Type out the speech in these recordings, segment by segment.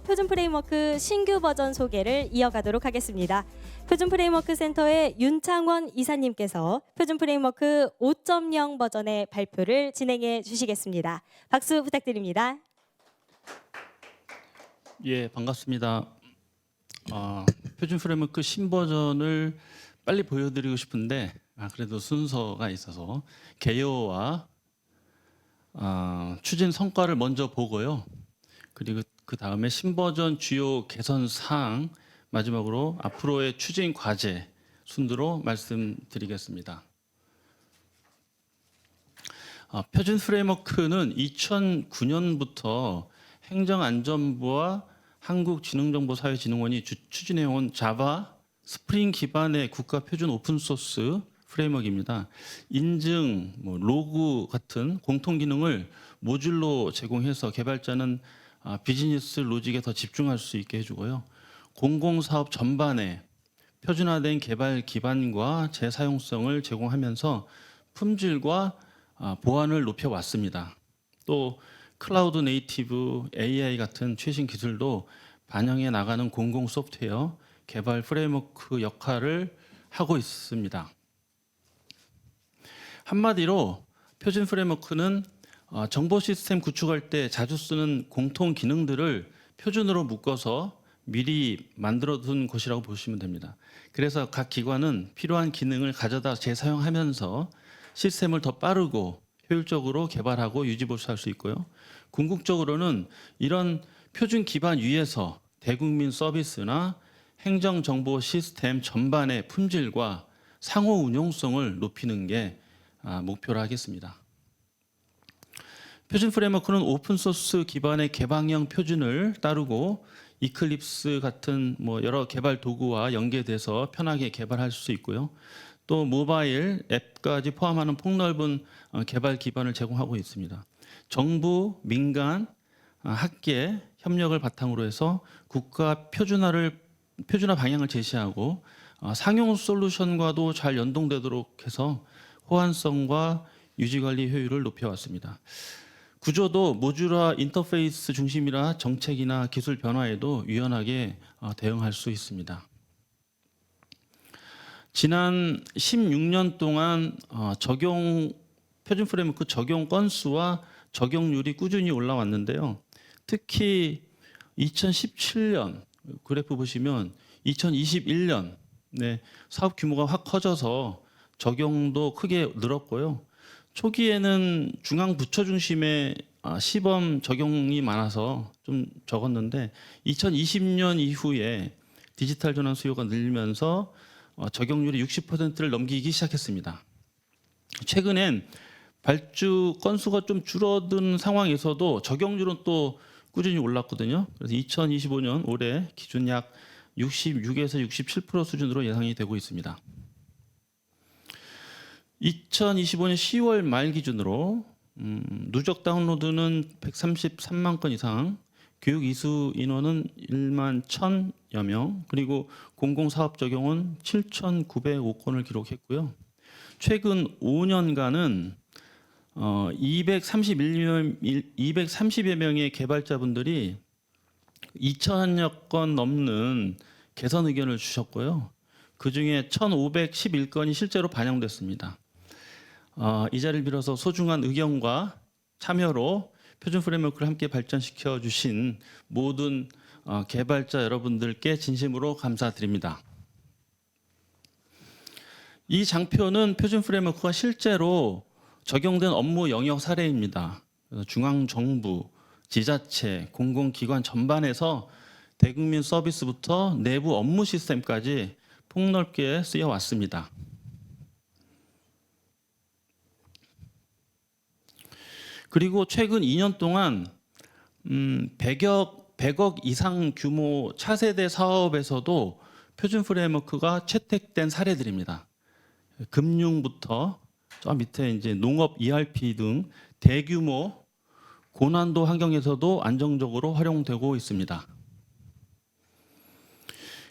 표준 프레임워크 신규 버전 소개를 이어가도록 하겠습니다. 표준 프레임워크 센터의 윤창원 이사님께서 표준 프레임워크 5.0 버전의 발표를 진행해 주시겠습니다. 박수 부탁드립니다. 예, 반갑습니다. 표준 프레임워크 신버전을 빨리 보여드리고 싶은데 그래도 순서가 있어서 개요와 추진 성과를 먼저 보고요. 그리고 그 다음에 신버전 주요 개선 사항, 마지막으로 앞으로의 추진 과제 순으로 말씀드리겠습니다. 표준 프레임워크는 2009년부터 행정안전부와 한국지능정보사회진흥원이 추진해온 자바, 스프링 기반의 국가 표준 오픈소스 프레임워크입니다. 인증, 로그 같은 공통 기능을 모듈로 제공해서 개발자는 비즈니스 로직에 더 집중할 수 있게 해주고요. 공공사업 전반에 표준화된 개발 기반과 재사용성을 제공하면서 품질과 보안을 높여왔습니다. 또 클라우드 네이티브 AI 같은 최신 기술도 반영해 나가는 공공 소프트웨어 개발 프레임워크 역할을 하고 있습니다. 한마디로 표준 프레임워크는 정보 시스템 구축할 때 자주 쓰는 공통 기능들을 표준으로 묶어서 미리 만들어둔 것이라고 보시면 됩니다. 그래서 각 기관은 필요한 기능을 가져다 재사용하면서 시스템을 더 빠르고 효율적으로 개발하고 유지보수할 수 있고요. 궁극적으로는 이런 표준 기반 위에서 대국민 서비스나 행정정보 시스템 전반의 품질과 상호 운용성을 높이는 게 목표로 하겠습니다. 표준 프레임워크는 오픈소스 기반의 개방형 표준을 따르고 이클립스 같은 여러 개발 도구와 연계돼서 편하게 개발할 수 있고요. 또 모바일 앱까지 포함하는 폭넓은 개발 기반을 제공하고 있습니다. 정부, 민간, 학계 협력을 바탕으로 해서 국가 표준화 방향을 제시하고 상용 솔루션과도 잘 연동되도록 해서 호환성과 유지관리 효율을 높여왔습니다. 구조도 모듈화 인터페이스 중심이라 정책이나 기술 변화에도 유연하게 대응할 수 있습니다. 지난 16년 동안 표준 프레임워크 적용 건수와 적용률이 꾸준히 올라왔는데요. 특히 2017년 그래프 보시면 2021년 사업 규모가 확 커져서 적용도 크게 늘었고요. 초기에는 중앙 부처 중심의 시범 적용이 많아서 좀 적었는데 2020년 이후에 디지털 전환 수요가 늘면서 적용률이 60%를 넘기기 시작했습니다. 최근엔 발주 건수가 좀 줄어든 상황에서도 적용률은 또 꾸준히 올랐거든요. 그래서 2025년 올해 기준 약 66에서 67% 수준으로 예상이 되고 있습니다. 2025년 10월 말 기준으로 누적 다운로드는 133만 건 이상, 교육 이수 인원은 1만 1,000여 명, 그리고 공공사업 적용은 7,905건을 기록했고요. 최근 5년간은 230여 명의 개발자분들이 2,000여 건 넘는 개선 의견을 주셨고요. 그중에 1,511건이 실제로 반영됐습니다. 이 자리를 빌어서 소중한 의견과 참여로 표준 프레임워크를 함께 발전시켜 주신 모든 개발자 여러분들께 진심으로 감사드립니다. 이 장표는 표준 프레임워크가 실제로 적용된 업무 영역 사례입니다. 중앙정부, 지자체, 공공기관 전반에서 대국민 서비스부터 내부 업무 시스템까지 폭넓게 쓰여왔습니다. 그리고 최근 2년 동안 100억 이상 규모 차세대 사업에서도 표준 프레임워크가 채택된 사례들입니다. 금융부터 저 밑에 이제 농업 ERP 등 대규모 고난도 환경에서도 안정적으로 활용되고 있습니다.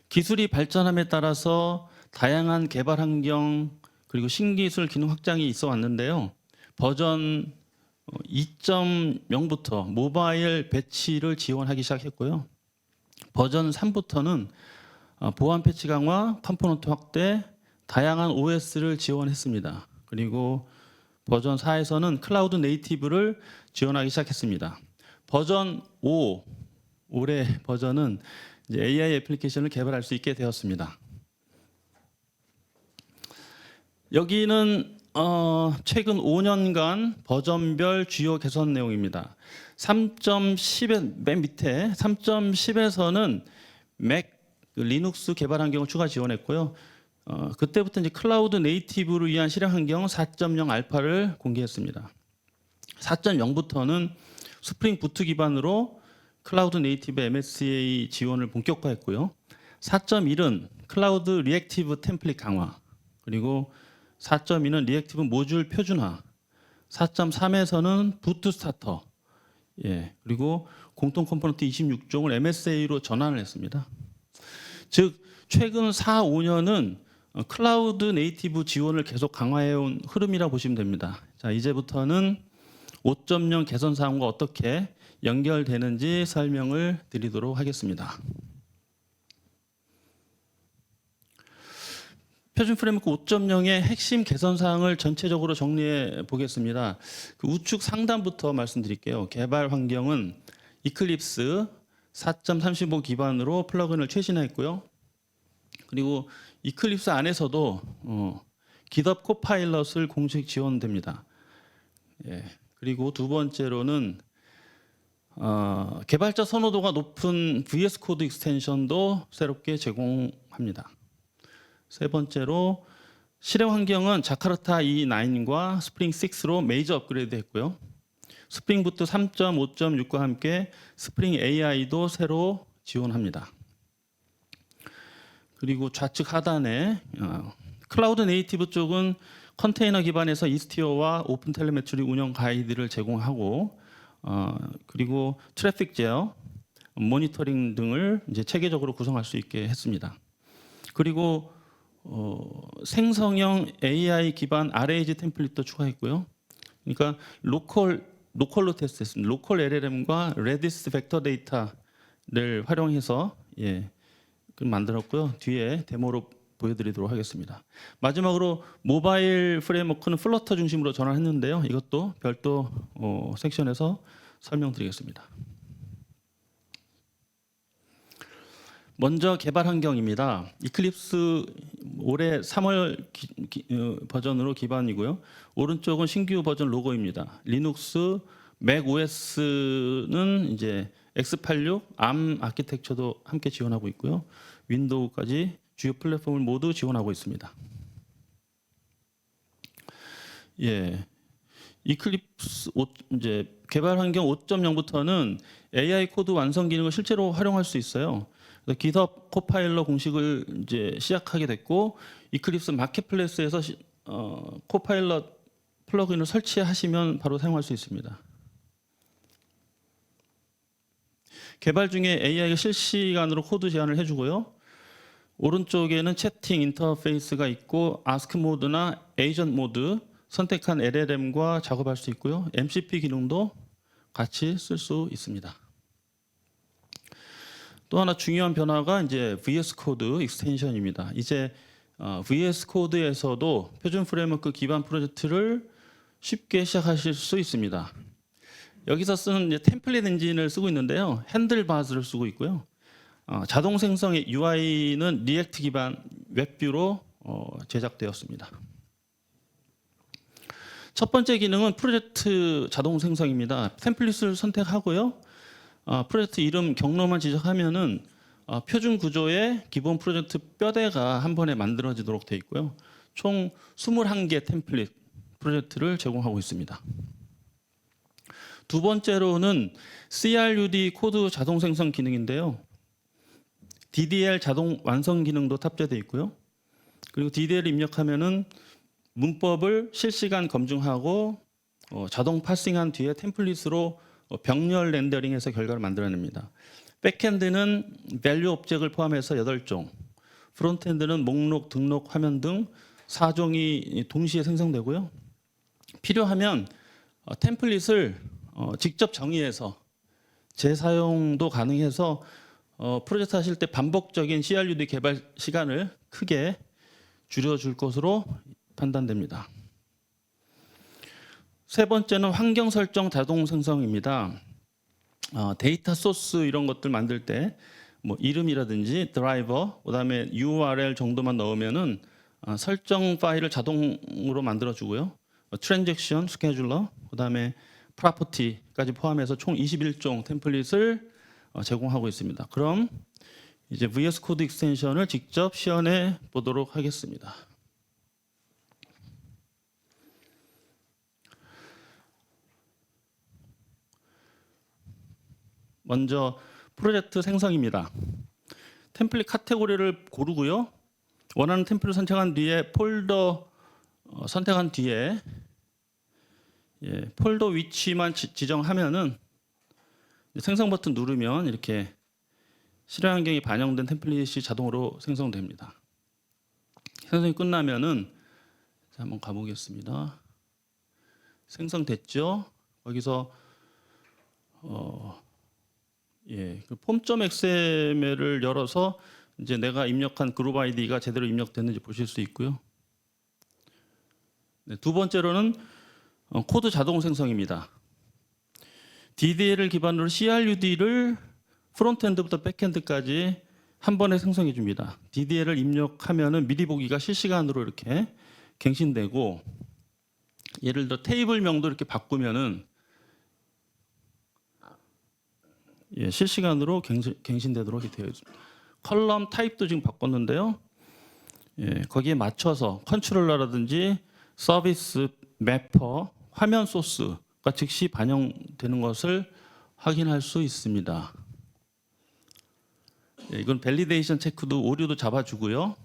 기술이 발전함에 따라서 다양한 개발 환경 그리고 신기술 기능 확장이 있어 왔는데요. 버전 2.0부터 모바일 배치를 지원하기 시작했고요. 버전 3부터는 보안 패치 강화, 컴포넌트 확대, 다양한 OS를 지원했습니다. 그리고 버전 4에서는 클라우드 네이티브를 지원하기 시작했습니다. 버전 5, 올해 버전은 이제 AI 애플리케이션을 개발할 수 있게 되었습니다. 여기는 최근 5년간 버전별 주요 개선 내용입니다. 3.10의 맨 밑에 3.10에서는 맥 리눅스 개발 환경을 추가 지원했고요. 그때부터 이제 클라우드 네이티브를 위한 실행 환경 4.0 알파를 공개했습니다. 4.0부터는 스프링 부트 기반으로 클라우드 네이티브 MSA 지원을 본격화했고요. 4.1은 클라우드 리액티브 템플릿 강화, 그리고 4.2는 리액티브 모듈 표준화, 4.3에서는 부트 스타터, 그리고 공통 컴포넌트 26종을 MSA로 전환을 했습니다. 즉 최근 4, 5년은 클라우드 네이티브 지원을 계속 강화해온 흐름이라고 보시면 됩니다. 자, 이제부터는 5.0 개선 사항과 어떻게 연결되는지 설명을 드리도록 하겠습니다. 표준 프레임워크 5.0의 핵심 개선 사항을 전체적으로 정리해 보겠습니다. 그 우측 상단부터 말씀드릴게요. 개발 환경은 이클립스 4.35 기반으로 플러그인을 최신화했고요. 그리고 이클립스 안에서도 GitHub 코파일럿을 공식 지원됩니다. 그리고 두 번째로는 개발자 선호도가 높은 VS 코드 익스텐션도 새롭게 제공합니다. 세 번째로 실행 환경은 자카르타 E9과 스프링 6로 메이저 업그레이드 했고요. 스프링 부트 3.5.6과 함께 스프링 AI도 새로 지원합니다. 그리고 좌측 하단에 클라우드 네이티브 쪽은 컨테이너 기반에서 이스티어와 오픈 텔레메트리 운영 가이드를 제공하고 그리고 트래픽 제어, 모니터링 등을 이제 체계적으로 구성할 수 있게 했습니다. 그리고 생성형 AI 기반 RAG 템플릿도 추가했고요. 그러니까 로컬로 테스트했습니다. 로컬 LLM과 레디스 벡터 데이터를 활용해서 만들었고요. 뒤에 데모로 보여드리도록 하겠습니다. 마지막으로 모바일 프레임워크는 플러터 중심으로 전환했는데요. 이것도 별도 섹션에서 설명드리겠습니다. 먼저 개발 환경입니다. 이클립스 올해 3월 버전으로 기반이고요. 오른쪽은 신규 버전 로고입니다. 리눅스, 맥 OS는 이제 x86, ARM 아키텍처도 함께 지원하고 있고요. 윈도우까지 주요 플랫폼을 모두 지원하고 있습니다. 이클립스 이제 개발 환경 5.0부터는 AI 코드 완성 기능을 실제로 활용할 수 있어요. GitHub 코파일럿 공식을 이제 시작하게 됐고 이클립스 마켓플레이스에서 코파일럿 플러그인을 설치하시면 바로 사용할 수 있습니다. 개발 중에 AI가 실시간으로 코드 제안을 해주고요. 오른쪽에는 채팅 인터페이스가 있고 아스크 모드나 에이전트 모드 선택한 LLM과 작업할 수 있고요. MCP 기능도 같이 쓸 수 있습니다. 또 하나 중요한 변화가 이제 VS 코드 익스텐션입니다. 이제 VS 코드에서도 표준 프레임워크 기반 프로젝트를 쉽게 시작하실 수 있습니다. 여기서 쓰는 이제 템플릿 엔진을 쓰고 있는데요. 핸들바즈를 쓰고 있고요. 자동 생성의 UI는 리액트 기반 웹뷰로 제작되었습니다. 첫 번째 기능은 프로젝트 자동 생성입니다. 템플릿을 선택하고요. 프로젝트 이름 경로만 지적하면은 표준 구조의 기본 프로젝트 뼈대가 한 번에 만들어지도록 되어 있고요. 총 21개 템플릿 프로젝트를 제공하고 있습니다. 두 번째로는 CRUD 코드 자동 생성 기능인데요. DDL 자동 완성 기능도 탑재되어 있고요. 그리고 DDL을 입력하면은 문법을 실시간 검증하고 자동 파싱한 뒤에 템플릿으로 병렬 렌더링해서 결과를 만들어냅니다. 백엔드는 밸류 오브젝을 포함해서 8종, 프론트엔드는 목록, 등록, 화면 등 4종이 동시에 생성되고요. 필요하면 템플릿을 직접 정의해서 재사용도 가능해서 프로젝트 하실 때 반복적인 CRUD 개발 시간을 크게 줄여줄 것으로 판단됩니다. 세 번째는 환경 설정 자동 생성입니다. 데이터 소스 이런 것들 만들 때 뭐 이름이라든지 드라이버, 그다음에 URL 정도만 넣으면은 설정 파일을 자동으로 만들어주고요. 트랜잭션, 스케줄러, 그다음에 프로퍼티까지 포함해서 총 21종 템플릿을 제공하고 있습니다. 그럼 이제 VS 코드 익스텐션을 직접 시연해 보도록 하겠습니다. 먼저 프로젝트 생성입니다. 템플릿 카테고리를 고르고요. 원하는 템플릿 선택한 뒤에 폴더 선택한 뒤에 폴더 위치만 지정하면은 생성 버튼 누르면 이렇게 실행 환경이 반영된 템플릿이 자동으로 생성됩니다. 생성이 끝나면은 한번 가보겠습니다. 생성됐죠? 거기서 그 폼.xml을 열어서 이제 내가 입력한 그룹 아이디가 제대로 입력됐는지 보실 수 있고요. 네, 두 번째로는 코드 자동 생성입니다. DDL을 기반으로 CRUD를 프론트엔드부터 백엔드까지 한 번에 생성해 줍니다. DDL을 입력하면은 미리 보기가 실시간으로 이렇게 갱신되고, 예를 들어 테이블명도 이렇게 바꾸면은 실시간으로 갱신되도록 되어 있습니다. 컬럼 타입도 지금 바꿨는데요. 거기에 맞춰서 컨트롤러라든지 서비스, 매퍼, 화면 소스가 즉시 반영되는 것을 확인할 수 있습니다. 이건 밸리데이션 체크도 오류도 잡아주고요.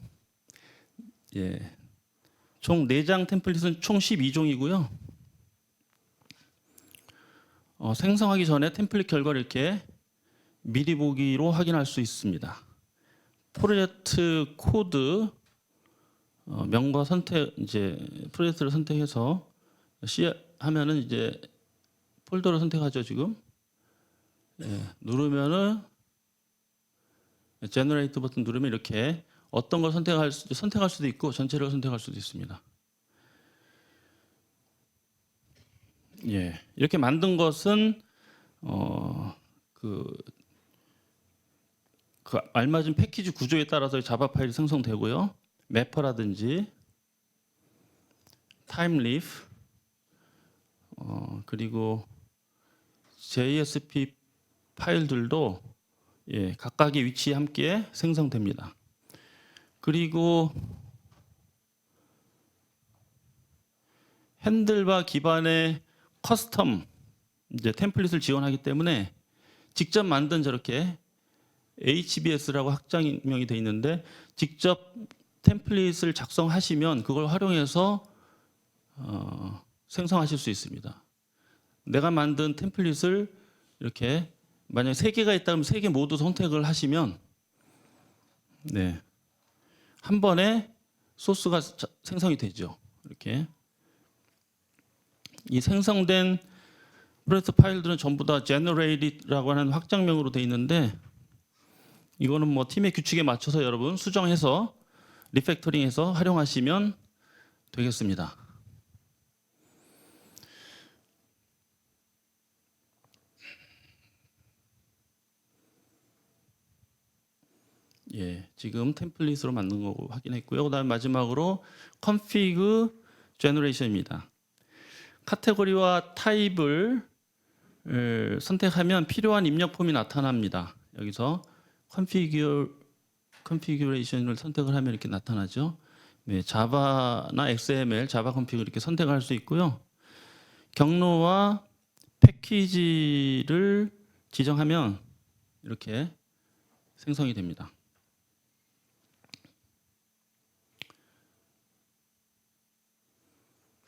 총 4장 템플릿은 총 12종이고요. 생성하기 전에 템플릿 결과를 이렇게 미리 보기로 확인할 수 있습니다. 프로젝트 코드 명과 선택, 이제 프로젝트를 선택해서 하면은 이제 폴더를 선택하죠. 지금 누르면은 제너레이트 버튼 누르면 이렇게 어떤 걸 선택할 수도 있고 전체를 선택할 수도 있습니다. 이렇게 만든 것은 그 알맞은 패키지 구조에 따라서 자바 파일이 생성되고요. 매퍼라든지 타임리프 그리고 JSP 파일들도 각각의 위치에 함께 생성됩니다. 그리고 핸들바 기반의 커스텀 이제 템플릿을 지원하기 때문에 직접 만든 저렇게 HBS라고 확장명이 되어 있는데 직접 템플릿을 작성하시면 그걸 활용해서 생성하실 수 있습니다. 내가 만든 템플릿을 이렇게 만약에 3개가 있다면 3개 모두 선택을 하시면 한 번에 소스가 생성이 되죠. 이렇게 이 생성된 프로젝트 파일들은 전부 다 generated라고 하는 확장명으로 되어 있는데 이거는 뭐 팀의 규칙에 맞춰서 여러분 수정해서 리팩터링해서 활용하시면 되겠습니다. 지금 템플릿으로 만든 거 확인했고요. 그다음에 마지막으로 config generation입니다. 카테고리와 타입을 선택하면 필요한 입력 폼이 나타납니다. 여기서 configuration을 선택을 하면 이렇게 나타나죠. 자바나 XML, 자바 config 이렇게 선택할 수 있고요. 경로와 패키지를 지정하면 이렇게 생성이 됩니다.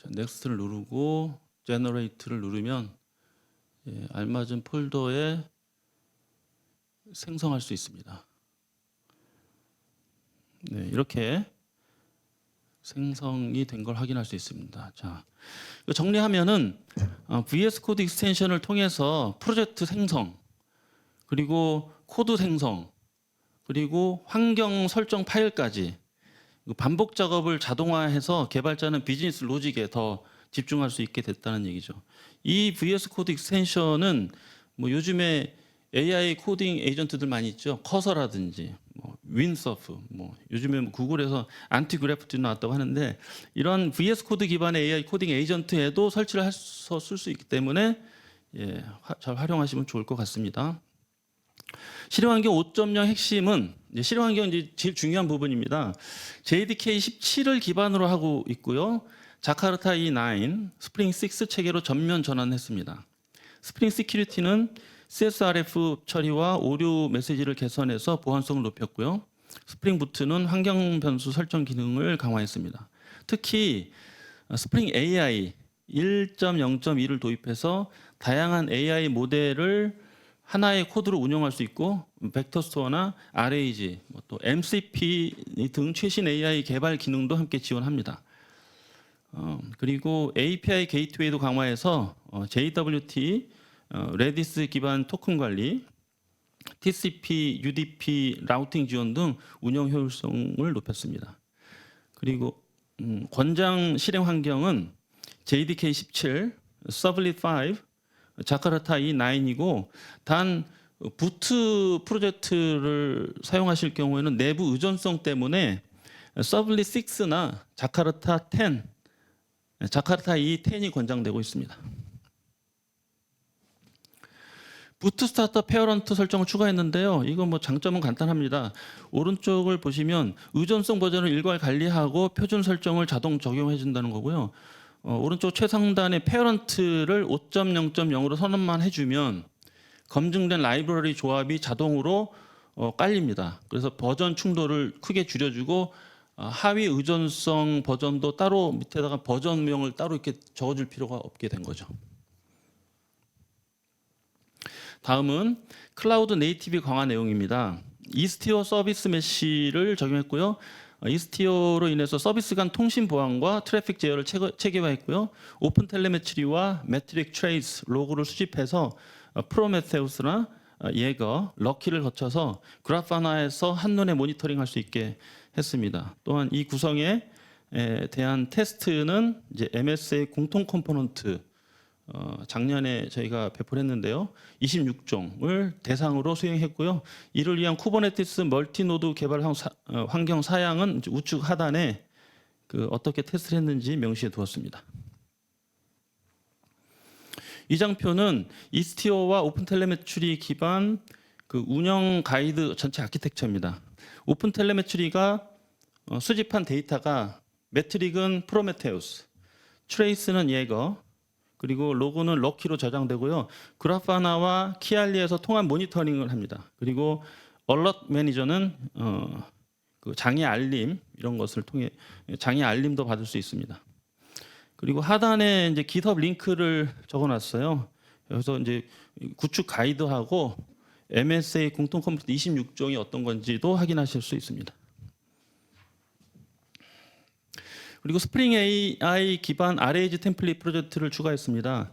넥스트를 누르고 제너레이트를 누르면 알맞은 폴더에 생성할 수 있습니다. 이렇게 생성이 된 걸 확인할 수 있습니다. 자, 정리하면은 VS 코드 익스텐션을 통해서 프로젝트 생성 그리고 코드 생성 그리고 환경 설정 파일까지 반복 작업을 자동화해서 개발자는 비즈니스 로직에 더 집중할 수 있게 됐다는 얘기죠. 이 VS 코드 익스텐션은 뭐 요즘에 AI 코딩 에이전트들 많이 있죠. 커서라든지 뭐 윈서프, 뭐 요즘에 뭐 구글에서 안티그래프트 나왔다고 하는데 이런 VS 코드 기반의 AI 코딩 에이전트에도 설치를 해서 쓸 수 있기 때문에 예, 잘 활용하시면 좋을 것 같습니다. 실행환경 5.0 핵심은 실행환경 이제 제일 중요한 부분입니다. JDK 17을 기반으로 하고 있고요. 자카르타 E9, 스프링 6 체계로 전면 전환했습니다. 스프링 시큐리티는 CSRF 처리와 오류 메시지를 개선해서 보안성을 높였고요. 스프링 부트는 환경 변수 설정 기능을 강화했습니다. 특히 스프링 AI 1.0.2를 도입해서 다양한 AI 모델을 하나의 코드로 운영할 수 있고 벡터 스토어나 RAG, 또 MCP 등 최신 AI 개발 기능도 함께 지원합니다. 그리고 API 게이트웨이도 강화해서 JWT, 레디스 기반 토큰 관리, TCP, UDP, 라우팅 지원 등 운영 효율성을 높였습니다. 그리고 권장 실행 환경은 JDK 17, 서블릿 5, 자카르타 E9이고 단 부트 프로젝트를 사용하실 경우에는 내부 의존성 때문에 서블릿 6나 자카르타 10, 자카르타 E10이 권장되고 있습니다. 부트 스타터 페어런트 설정을 추가했는데요. 이거 뭐 장점은 간단합니다. 오른쪽을 보시면 의존성 버전을 일괄 관리하고 표준 설정을 자동 적용해 준다는 거고요. 오른쪽 최상단의 페어런트를 5.0.0으로 선언만 해주면 검증된 라이브러리 조합이 자동으로 깔립니다. 그래서 버전 충돌을 크게 줄여주고 하위 의존성 버전도 따로 밑에다가 버전명을 따로 이렇게 적어줄 필요가 없게 된 거죠. 다음은 클라우드 네이티브 강화 내용입니다. 이스티어 서비스 메시를 적용했고요. 이스티어로 인해서 서비스 간 통신 보안과 트래픽 제어를 체계화했고요. 오픈 텔레메트리와 매트릭 트레이스 로그를 수집해서 프로메테우스나 예거, 럭키를 거쳐서 그라파나에서 한눈에 모니터링할 수 있게 했습니다. 또한 이 구성에 대한 테스트는 이제 MSA 공통 컴포넌트 작년에 저희가 배포를 했는데요. 26종을 대상으로 수행했고요. 이를 위한 쿠버네티스 멀티노드 개발 환경 사양은 우측 하단에 어떻게 테스트를 했는지 명시해 두었습니다. 이 장표는 이스티어와 오픈텔레메트리 기반 운영 가이드 전체 아키텍처입니다. 오픈텔레메트리가 수집한 데이터가 매트릭은 프로메테우스, 트레이스는 예거, 그리고 로그는 럭키로 저장되고요. 그라파나와 키알리에서 통합 모니터링을 합니다. 그리고 얼럿 매니저는 장애 알림 이런 것을 통해 장애 알림도 받을 수 있습니다. 그리고 하단에 이제 GitHub 링크를 적어놨어요. 여기서 이제 구축 가이드하고 MSA 공통 컴퓨터 26종이 어떤 건지도 확인하실 수 있습니다. 그리고 스프링 AI 기반 RAG 템플릿 프로젝트를 추가했습니다.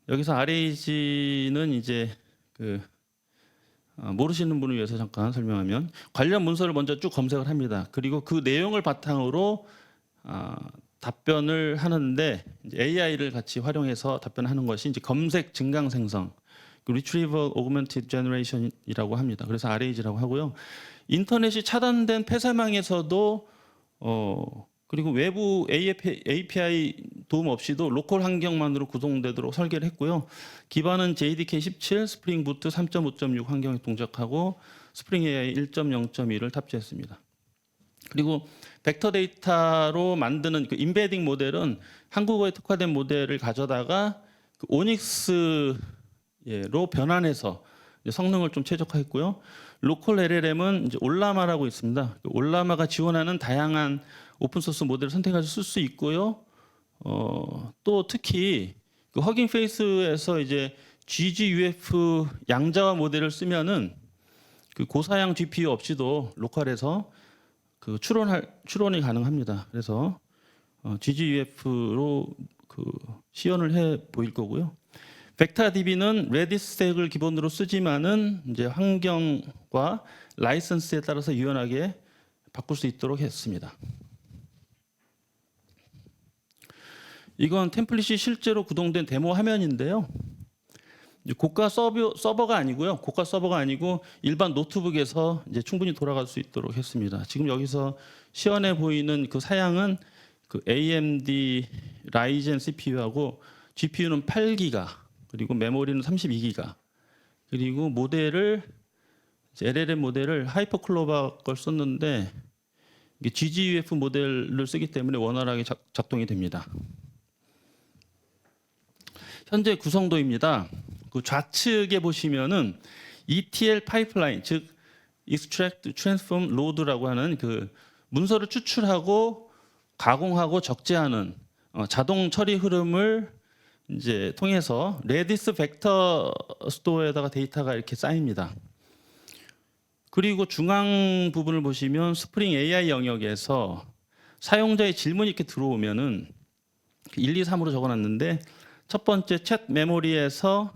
여기서 RAG는 이제 모르시는 분을 위해서 잠깐 설명하면 관련 문서를 먼저 쭉 검색을 합니다. 그리고 그 내용을 바탕으로 답변을 하는데 AI를 같이 활용해서 답변하는 것이 이제 검색 증강 생성, Retrieval Augmented Generation이라고 합니다. 그래서 RAG라고 하고요. 인터넷이 차단된 폐쇄망에서도 그리고 외부 API 도움 없이도 로컬 환경만으로 구동되도록 설계를 했고요. 기반은 JDK 17, 스프링 부트 3.5.6 환경에 동작하고 스프링 AI 1.0.2를 탑재했습니다. 그리고 벡터 데이터로 만드는 인베딩 모델은 한국어에 특화된 모델을 가져다가 오닉스로 변환해서 성능을 좀 최적화했고요. 로컬 LLM은 이제 올라마라고 있습니다. 올라마가 지원하는 다양한 오픈소스 모델을 선택해서 쓸 수 있고요. 또 특히 허깅 페이스에서 이제 GGUF 양자화 모델을 쓰면은 고사양 GPU 없이도 로컬에서 추론이 가능합니다. 그래서 GGUF로 시연을 해 보일 거고요. 벡터DB는 레디스 스택을 기본으로 쓰지만은 이제 환경과 라이선스에 따라서 유연하게 바꿀 수 있도록 했습니다. 이건 템플릿이 실제로 구동된 데모 화면인데요. 고가 서버가 아니고요. 고가 서버가 아니고 일반 노트북에서 이제 충분히 돌아갈 수 있도록 했습니다. 지금 여기서 시연해 보이는 그 사양은 그 AMD 라이젠 CPU하고 GPU는 8기가 그리고 메모리는 32기가 그리고 모델을 LLM 모델을 하이퍼클로바 걸 썼는데 이게 GGUF 모델을 쓰기 때문에 원활하게 작동이 됩니다. 현재 구성도입니다. 그 좌측에 보시면은 ETL 파이프라인, 즉 Extract, Transform, Load라고 하는 그 문서를 추출하고 가공하고 적재하는 자동 처리 흐름을 이제 통해서 레디스 벡터 스토어에다가 데이터가 이렇게 쌓입니다. 그리고 중앙 부분을 보시면 스프링 AI 영역에서 사용자의 질문이 이렇게 들어오면은 1, 2, 3으로 적어놨는데 첫 번째 챗 메모리에서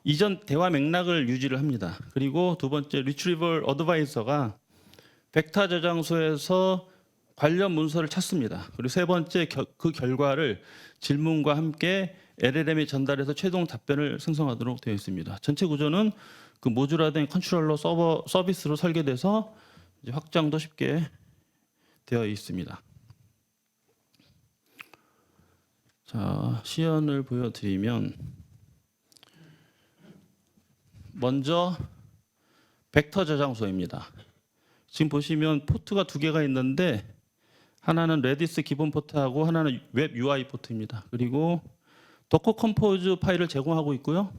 이전 대화 맥락을 유지를 합니다. 그리고 두 번째 리트리벌 어드바이저가 벡터 저장소에서 관련 문서를 찾습니다. 그리고 세 번째 그 결과를 질문과 함께 LLM에 전달해서 최종 답변을 생성하도록 되어 있습니다. 전체 구조는 그 모듈화된 컨트롤러 서비스로 설계돼서 이제 확장도 쉽게 되어 있습니다. 자, 시연을 보여드리면 먼저 벡터 저장소입니다. 지금 보시면 포트가 두 개가 있는데 하나는 레디스 기본 포트하고 하나는 웹 UI 포트입니다. 그리고 도커 컴포즈 파일을 제공하고 있고요.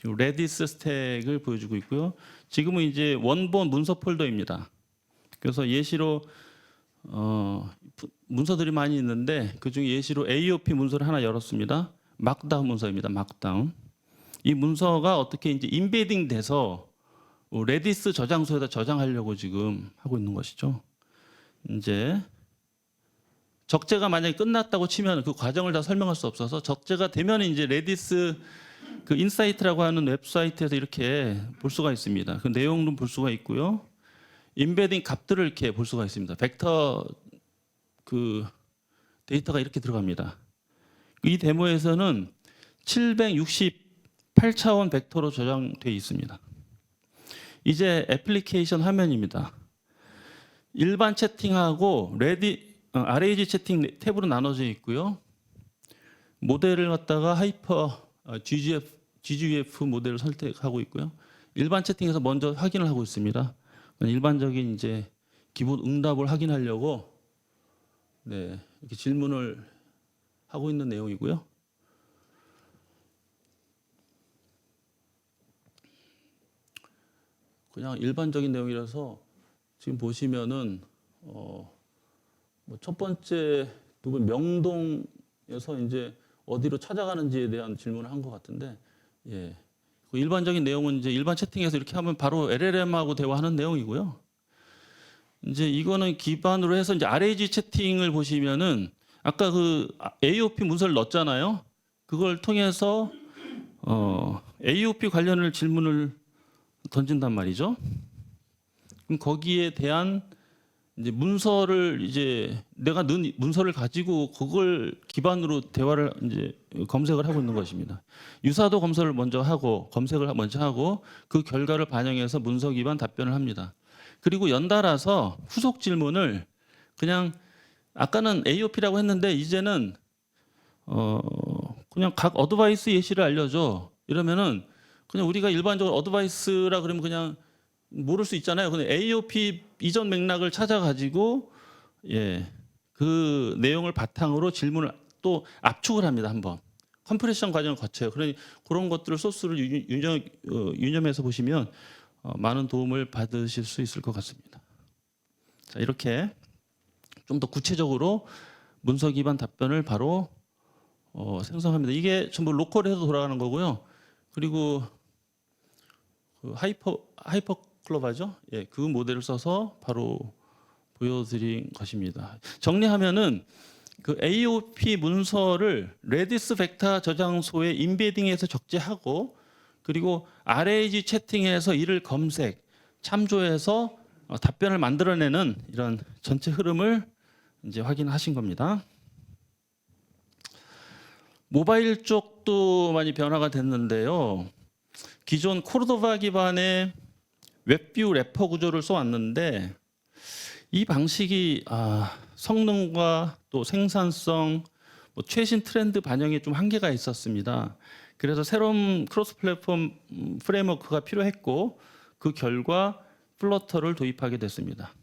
레디스 스택을 보여주고 있고요. 지금은 이제 원본 문서 폴더입니다. 그래서 예시로 문서들이 많이 있는데 그중에 예시로 AOP 문서를 하나 열었습니다. 막다운 문서입니다. 막다운. 이 문서가 어떻게 이제 인베딩 돼서 레디스 저장소에다 저장하려고 지금 하고 있는 것이죠. 이제 적재가 만약에 끝났다고 치면 그 과정을 다 설명할 수 없어서 적재가 되면 이제 레디스 그 인사이트라고 하는 웹사이트에서 이렇게 볼 수가 있습니다. 그 내용도 볼 수가 있고요. 인베딩 값들을 이렇게 볼 수가 있습니다. 벡터 그 데이터가 이렇게 들어갑니다. 이 데모에서는 768차원 벡터로 저장되어 있습니다. 이제 애플리케이션 화면입니다. 일반 채팅하고 RAG 채팅 탭으로 나눠져 있고요. 모델을 갖다가 GGF 모델을 선택하고 있고요. 일반 채팅에서 먼저 확인을 하고 있습니다. 일반적인 이제 기본 응답을 확인하려고 이렇게 질문을 하고 있는 내용이고요. 그냥 일반적인 내용이라서 지금 보시면은 첫 번째 부분 명동에서 이제 어디로 찾아가는지에 대한 질문을 한 것 같은데, 예. 그 일반적인 내용은 이제 일반 채팅에서 이렇게 하면 바로 LLM하고 대화하는 내용이고요. 이제 이거는 기반으로 해서 이제 RAG 채팅을 보시면은 아까 그 AOP 문서를 넣었잖아요. 그걸 통해서 AOP 관련을 질문을 던진단 말이죠. 그럼 거기에 대한 이제 문서를 이제 내가 넣은 문서를 가지고 그걸 기반으로 대화를 이제 검색을 하고 있는 것입니다. 유사도 검색을 먼저 하고 검색을 먼저 하고 그 결과를 반영해서 문서 기반 답변을 합니다. 그리고 연달아서 후속 질문을 그냥 아까는 AOP라고 했는데 이제는 그냥 각 어드바이스 예시를 알려줘 이러면은 그냥 우리가 일반적으로 어드바이스라 그러면 그냥 모를 수 있잖아요. 근데 AOP 이전 맥락을 찾아가지고 그 내용을 바탕으로 질문을 또 압축을 합니다. 한번 컴프레션 과정을 거쳐요. 그러니 그런 것들을 소스를 유념해서 보시면 많은 도움을 받으실 수 있을 것 같습니다. 자, 이렇게 좀 더 구체적으로 문서 기반 답변을 바로 생성합니다. 이게 전부 로컬에서 돌아가는 거고요. 그리고 그 하이퍼클로바죠. 예, 그 모델을 써서 바로 보여드린 것입니다. 정리하면은 그 AOP 문서를 레디스 벡터 저장소에 인베딩해서 적재하고 그리고 RAG 채팅해서 이를 검색, 참조해서 답변을 만들어내는 이런 전체 흐름을 이제 확인하신 겁니다. 모바일 쪽도 많이 변화가 됐는데요. 기존 코르도바 기반의 웹뷰 래퍼 구조를 써왔는데 이 방식이 성능과 또 생산성, 최신 트렌드 반영에 좀 한계가 있었습니다. 그래서 새로운 크로스 플랫폼 프레임워크가 필요했고 그 결과 플러터를 도입하게 됐습니다.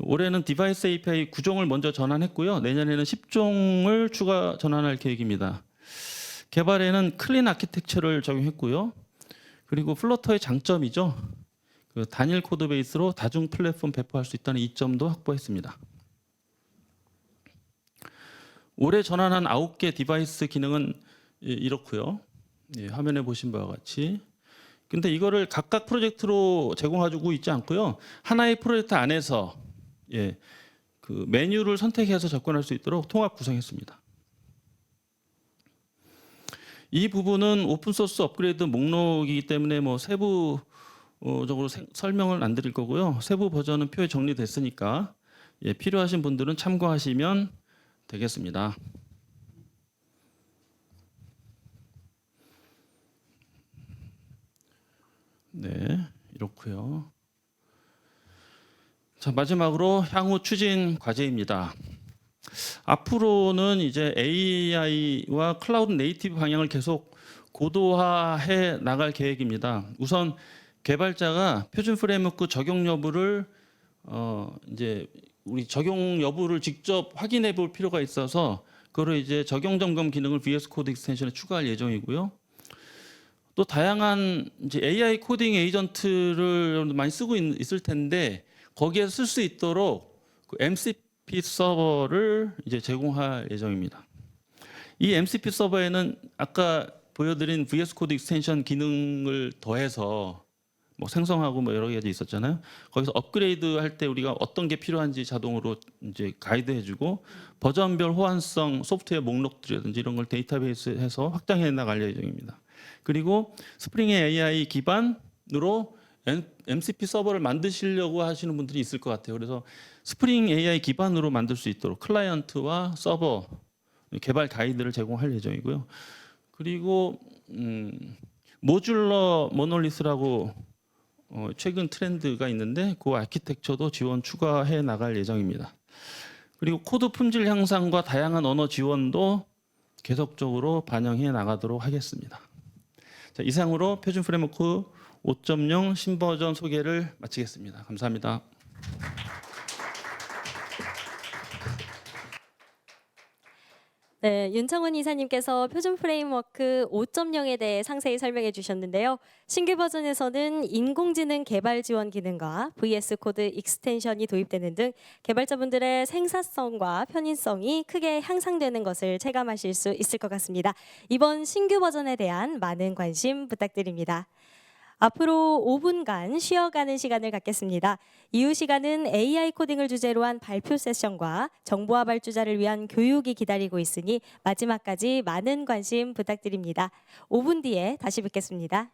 올해는 디바이스 API 9종을 먼저 전환했고요. 내년에는 10종을 추가 전환할 계획입니다. 개발에는 클린 아키텍처를 적용했고요. 그리고 플러터의 장점이죠. 그 단일 코드 베이스로 다중 플랫폼 배포할 수 있다는 이점도 확보했습니다. 올해 전환한 9개 디바이스 기능은 이렇고요. 화면에 보신 바와 같이. 근데 이거를 각각 프로젝트로 제공하고 있지 않고요. 하나의 프로젝트 안에서 그 메뉴를 선택해서 접근할 수 있도록 통합 구성했습니다. 이 부분은 오픈소스 업그레이드 목록이기 때문에 세부적으로 설명을 안 드릴 거고요. 세부 버전은 표에 정리됐으니까 필요하신 분들은 참고하시면 되겠습니다. 네, 이렇고요. 자, 마지막으로 향후 추진 과제입니다. 앞으로는 이제 AI와 클라우드 네이티브 방향을 계속 고도화해 나갈 계획입니다. 우선 개발자가 표준 프레임워크 적용 여부를 이제 우리 적용 여부를 직접 확인해 볼 필요가 있어서 그거를 이제 적용 점검 기능을 VS 코드 익스텐션에 추가할 예정이고요. 또 다양한 이제 AI 코딩 에이전트를 많이 쓰고 있을 텐데 거기에 쓸 수 있도록 그 MCP 서버를 이제 제공할 예정입니다. 이 MCP 서버에는 아까 보여드린 VS 코드 익스텐션 기능을 더해서 생성하고 여러 가지 있었잖아요. 거기서 업그레이드 할 때 우리가 어떤 게 필요한지 자동으로 이제 가이드해주고 버전별 호환성 소프트웨어 목록들이라든지 이런 걸 데이터베이스해서 확장해 나갈 예정입니다. 그리고 스프링 AI 기반으로 MCP 서버를 만드시려고 하시는 분들이 있을 것 같아요. 그래서 스프링 AI 기반으로 만들 수 있도록 클라이언트와 서버 개발 가이드를 제공할 예정이고요. 그리고 모듈러 모놀리스라고 최근 트렌드가 있는데 그 아키텍처도 지원 추가해 나갈 예정입니다. 그리고 코드 품질 향상과 다양한 언어 지원도 계속적으로 반영해 나가도록 하겠습니다. 자, 이상으로 표준 프레임워크 5.0 신버전 소개를 마치겠습니다. 감사합니다. 네, 윤창원 이사님께서 표준 프레임워크 5.0에 대해 상세히 설명해 주셨는데요. 신규 버전에서는 인공지능 개발 지원 기능과 VS 코드 익스텐션이 도입되는 등 개발자분들의 생산성과 편의성이 크게 향상되는 것을 체감하실 수 있을 것 같습니다. 이번 신규 버전에 대한 많은 관심 부탁드립니다. 앞으로 5분간 쉬어가는 시간을 갖겠습니다. 이후 시간은 AI 코딩을 주제로 한 발표 세션과 정보화 발주자를 위한 교육이 기다리고 있으니 마지막까지 많은 관심 부탁드립니다. 5분 뒤에 다시 뵙겠습니다.